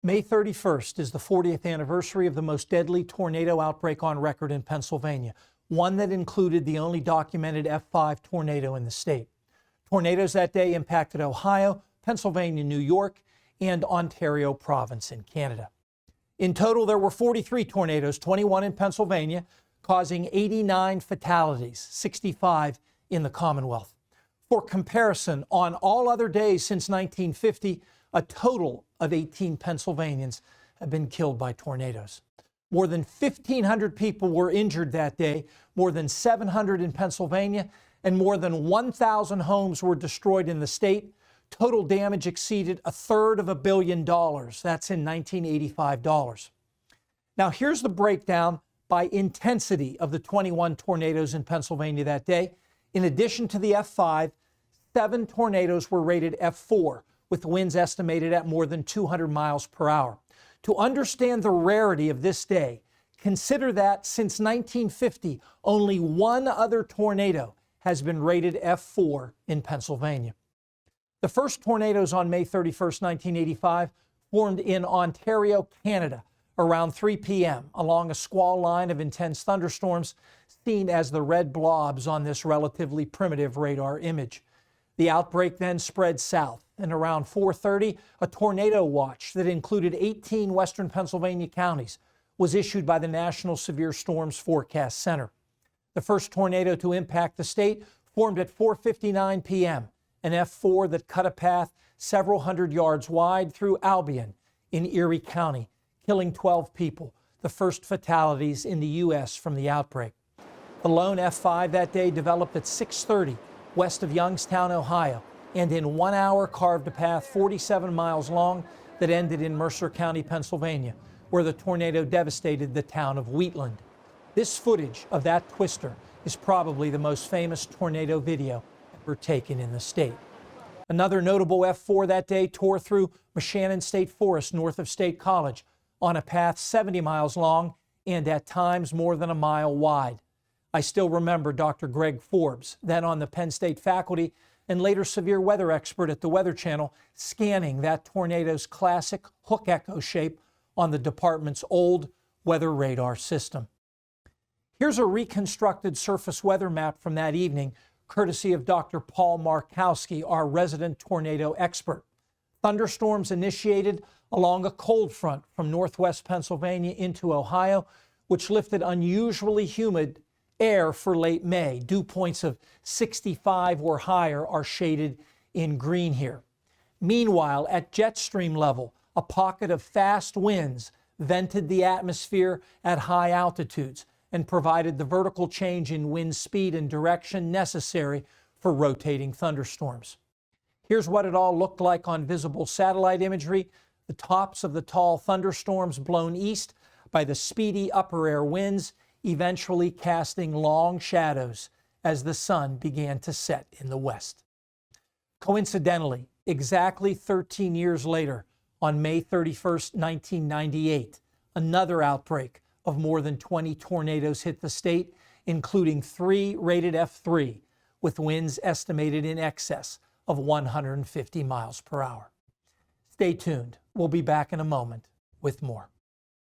May 31st is the 40th anniversary of the most deadly tornado outbreak on record in Pennsylvania, one that included the only documented F5 tornado in the state. Tornadoes that day impacted Ohio, Pennsylvania, New York, and Ontario province in Canada. In total, there were 43 tornadoes, 21 in Pennsylvania, causing 89 fatalities, 65 in the Commonwealth. For comparison, on all other days since 1950, a total of 18 Pennsylvanians have been killed by tornadoes. More than 1,500 people were injured that day, more than 700 in Pennsylvania, and more than 1,000 homes were destroyed in the state. Total damage exceeded $250 million. That's in 1985 dollars. Now here's the breakdown by intensity of the 21 tornadoes in Pennsylvania that day. In addition to the F5, 7 tornadoes were rated F4, with winds estimated at more than 200 miles per hour. To understand the rarity of this day, consider that since 1950, only one other tornado has been rated F4 in Pennsylvania. The first tornadoes on May 31st, 1985, formed in Ontario, Canada, around 3 p.m. along a squall line of intense thunderstorms seen as the red blobs on this relatively primitive radar image. The outbreak then spread south, and around 4:30, a tornado watch that included 18 western Pennsylvania counties was issued by the National Severe Storms Forecast Center. The first tornado to impact the state formed at 4:59 p.m., an F4 that cut a path several hundred yards wide through Albion in Erie County, killing 12 people, the first fatalities in the U.S. from the outbreak. The lone F5 that day developed at 6:30 west of Youngstown, Ohio, and in 1 hour carved a path 47 miles long that ended in Mercer County, Pennsylvania, where the tornado devastated the town of Wheatland. This footage of that twister is probably the most famous tornado video ever taken in the state. Another notable F4 that day tore through Moshannon State Forest north of State College on a path 70 miles long and at times more than a mile wide. I still remember Dr. Greg Forbes, then on the Penn State faculty and later severe weather expert at the Weather Channel, scanning that tornado's classic hook echo shape on the department's old weather radar system. Here's a reconstructed surface weather map from that evening, courtesy of Dr. Paul Markowski, our resident tornado expert. Thunderstorms initiated along a cold front from northwest Pennsylvania into Ohio, which lifted unusually humid air for late May. Dew points of 65 or higher are shaded in green here. Meanwhile, at jet stream level, a pocket of fast winds vented the atmosphere at high altitudes and provided the vertical change in wind speed and direction necessary for rotating thunderstorms. Here's what it all looked like on visible satellite imagery: the tops of the tall thunderstorms blown east by the speedy upper air winds, eventually casting long shadows as the sun began to set in the west. Coincidentally, exactly 13 years later, on May 31st, 1998, another outbreak of more than 20 tornadoes hit the state, including 3 rated F3, with winds estimated in excess of 150 miles per hour. Stay tuned. We'll be back in a moment with more.